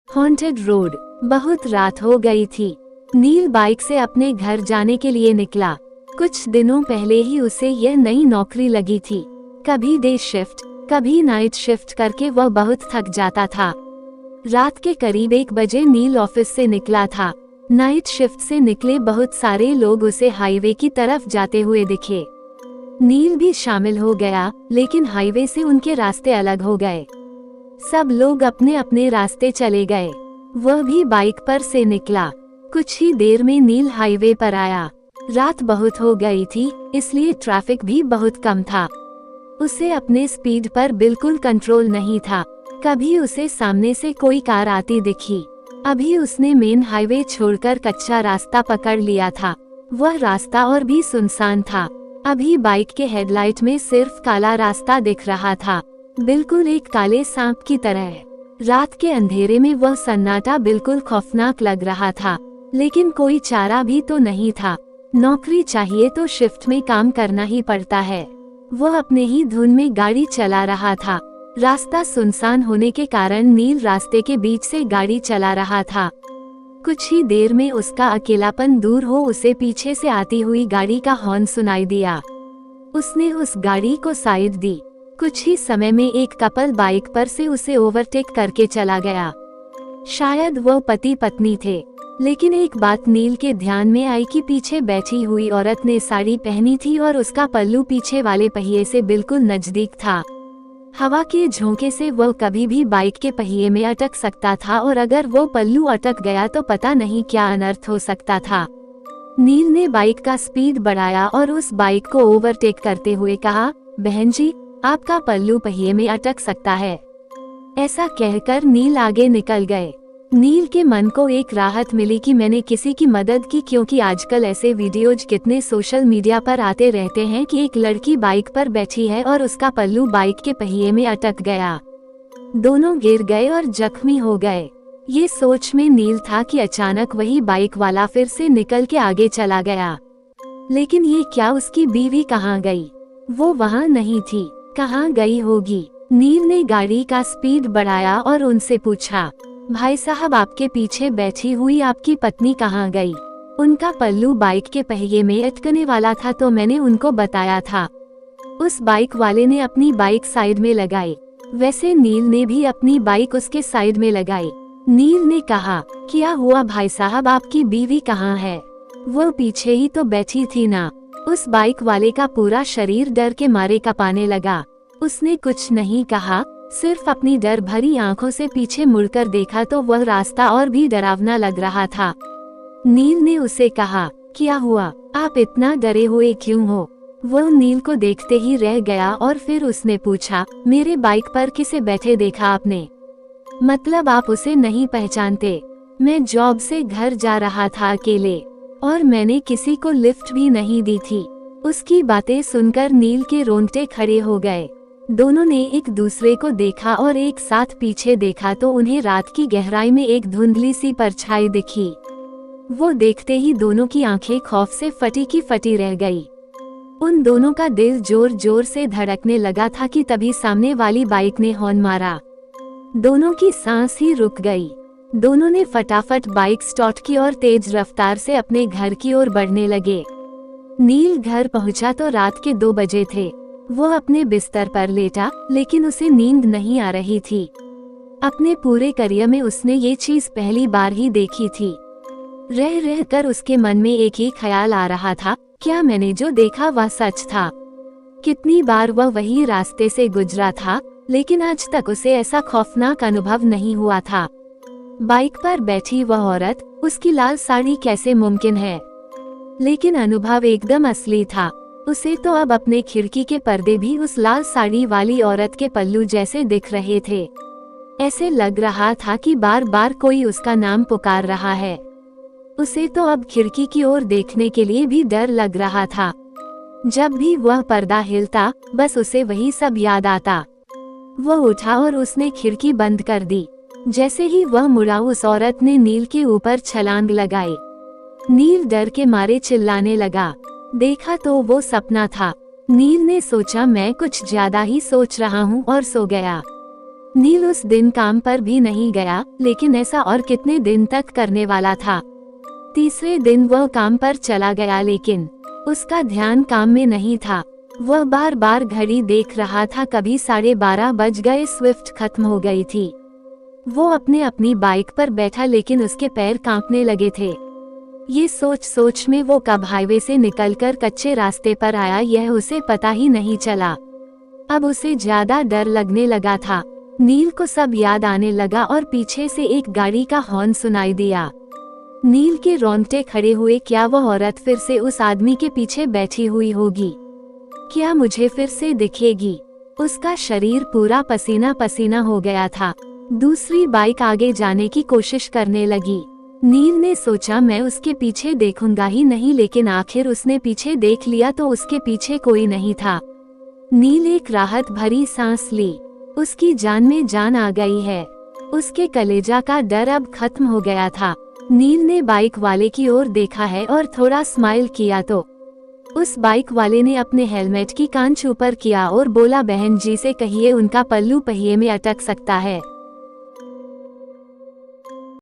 Haunted road. बहुत रात हो गई थी। नील बाइक से अपने घर जाने के लिए निकला। कुछ दिनों पहले ही उसे यह नई नौकरी लगी थी। कभी डे शिफ्ट, कभी नाइट शिफ्ट करके वह बहुत थक जाता था। रात के करीब 1 बजे नील ऑफिस से निकला था। नाइट शिफ्ट से निकले बहुत सारे लोग उसे हाईवे की तरफ जाते हुए दिखे। नील भी शामिल हो गया, लेकिन हाईवे से उनके रास्ते अलग हो गए। सब लोग अपने अपने रास्ते चले गए। वह भी बाइक पर से निकला। कुछ ही देर में नील हाईवे पर आया। रात बहुत हो गई थी, इसलिए ट्रैफिक भी बहुत कम था। उसे अपने स्पीड पर बिल्कुल कंट्रोल नहीं था। कभी उसे सामने से कोई कार आती दिखी। अभी उसने मेन हाईवे छोड़कर कच्चा रास्ता पकड़ लिया था। वह रास्ता और भी सुनसान था। अभी बाइक के हेडलाइट में सिर्फ काला रास्ता दिख रहा था, बिल्कुल एक काले सांप की तरह। रात के अंधेरे में वह सन्नाटा बिल्कुल खौफनाक लग रहा था, लेकिन कोई चारा भी तो नहीं था। नौकरी चाहिए तो शिफ्ट में काम करना ही पड़ता है। वह अपने ही धुन में गाड़ी चला रहा था। रास्ता सुनसान होने के कारण नील रास्ते के बीच से गाड़ी चला रहा था। कुछ ही देर में उसका अकेलापन दूर हो उसे पीछे से आती हुई गाड़ी का हॉर्न सुनाई दिया। उसने उस गाड़ी को साइड दी। कुछ ही समय में एक कपल बाइक पर से उसे ओवरटेक करके चला गया। शायद वो पति पत्नी थे, लेकिन एक बात नील के ध्यान में आई कि पीछे बैठी हुई औरत ने साड़ी पहनी थी और उसका पल्लू पीछे वाले पहिए से बिल्कुल नजदीक था। हवा के झोंके से वह कभी भी बाइक के पहिए में अटक सकता था, और अगर वो पल्लू अटक गया तो पता नहीं क्या अनर्थ हो सकता था। नील ने बाइक का स्पीड बढ़ाया और उस बाइक को ओवरटेक करते हुए कहा, बहन जी, आपका पल्लू पहिए में अटक सकता है। ऐसा कहकर नील आगे निकल गए। नील के मन को एक राहत मिली कि मैंने किसी की मदद की, क्योंकि आजकल ऐसे वीडियोज कितने सोशल मीडिया पर आते रहते हैं कि एक लड़की बाइक पर बैठी है और उसका पल्लू बाइक के पहिए में अटक गया। दोनों गिर गए और जख्मी हो गए। ये सोच में नील था कि अचानक वही बाइक वाला फिर से निकल के आगे चला गया। लेकिन ये क्या, उसकी बीवी कहाँ गई? वो वहाँ नहीं थी। कहाँ गई होगी? नील ने गाड़ी का स्पीड बढ़ाया और उनसे पूछा, भाई साहब, आपके पीछे बैठी हुई आपकी पत्नी कहाँ गई? उनका पल्लू बाइक के पहिए में अटकने वाला था तो मैंने उनको बताया था। उस बाइक वाले ने अपनी बाइक साइड में लगाई। वैसे नील ने भी अपनी बाइक उसके साइड में लगाई। नील ने कहा, क्या हुआ भाई साहब, आपकी बीवी कहाँ है? वो पीछे ही तो बैठी थी ना। उस बाइक वाले का पूरा शरीर डर के मारे कँपाने लगा। उसने कुछ नहीं कहा, सिर्फ अपनी डर भरी आंखों से पीछे मुड़कर देखा तो वह रास्ता और भी डरावना लग रहा था। नील ने उसे कहा, क्या हुआ, आप इतना डरे हुए क्यों हो? वो नील को देखते ही रह गया और फिर उसने पूछा, मेरे बाइक पर किसे बैठे देखा आपने? मतलब आप उसे नहीं पहचानते? मैं जॉब से घर जा रहा था अकेले, और मैंने किसी को लिफ्ट भी नहीं दी थी। उसकी बातें सुनकर नील के रोंगटे खड़े हो गए। दोनों ने एक दूसरे को देखा और एक साथ पीछे देखा तो उन्हें रात की गहराई में एक धुंधली सी परछाई दिखी। वो देखते ही दोनों की आंखें खौफ से फटी की फटी रह गई। उन दोनों का दिल जोर जोर से धड़कने लगा था कि तभी सामने वाली बाइक ने हॉर्न मारा। दोनों की सांस ही रुक गई। दोनों ने फटाफट बाइक स्टार्ट की और तेज रफ्तार से अपने घर की ओर बढ़ने लगे। नील घर पहुंचा तो रात के 2 बजे थे। वो अपने बिस्तर पर लेटा, लेकिन उसे नींद नहीं आ रही थी। अपने पूरे करियर में उसने ये चीज पहली बार ही देखी थी। रह रह कर उसके मन में एक ही ख्याल आ रहा था, क्या मैंने जो देखा वह सच था? कितनी बार वह वही रास्ते से गुजरा था, लेकिन आज तक उसे ऐसा खौफनाक अनुभव नहीं हुआ था। बाइक पर बैठी वह औरत, उसकी लाल साड़ी कैसे मुमकिन है? लेकिन अनुभव एकदम असली था। उसे तो अब अपने खिड़की के पर्दे भी उस लाल साड़ी वाली औरत के पल्लू जैसे दिख रहे थे। ऐसे लग रहा था कि बार बार कोई उसका नाम पुकार रहा है। उसे तो अब खिड़की की ओर देखने के लिए भी डर लग रहा था। जब भी वह पर्दा हिलता, बस उसे वही सब याद आता। वह उठा और उसने खिड़की बंद कर दी। जैसे ही वह मुड़ा, उस औरत ने नील के ऊपर छलांग लगाई। नील डर के मारे चिल्लाने लगा। देखा तो वो सपना था। नील ने सोचा, मैं कुछ ज्यादा ही सोच रहा हूँ, और सो गया। नील उस दिन काम पर भी नहीं गया, लेकिन ऐसा और कितने दिन तक करने वाला था। तीसरे दिन वह काम पर चला गया, लेकिन उसका ध्यान काम में नहीं था। वह बार बार घड़ी देख रहा था। कभी 12:30 बज गए, स्विफ्ट खत्म हो गई थी। वो अपनी बाइक पर बैठा, लेकिन उसके पैर कांपने लगे थे। ये सोच सोच में वो कब हाईवे से निकलकर कच्चे रास्ते पर आया, यह उसे पता ही नहीं चला। अब उसे ज्यादा डर लगने लगा था। नील को सब याद आने लगा और पीछे से एक गाड़ी का हॉर्न सुनाई दिया। नील के रोंगटे खड़े हुए। क्या वह औरत फिर से उस आदमी के पीछे बैठी हुई होगी? क्या मुझे फिर से दिखेगी? उसका शरीर पूरा पसीना पसीना हो गया था। दूसरी बाइक आगे जाने की कोशिश करने लगी। नील ने सोचा मैं उसके पीछे देखूंगा ही नहीं, लेकिन आखिर उसने पीछे देख लिया तो उसके पीछे कोई नहीं था। नील एक राहत भरी सांस ली। उसकी जान में जान आ गई है। उसके कलेजा का डर अब खत्म हो गया था। नील ने बाइक वाले की ओर देखा है और थोड़ा स्माइल किया तो उस बाइक वाले ने अपने हेलमेट की कांच ऊपर किया और बोला, बहन जी से कहिए उनका पल्लू पहिए में अटक सकता है।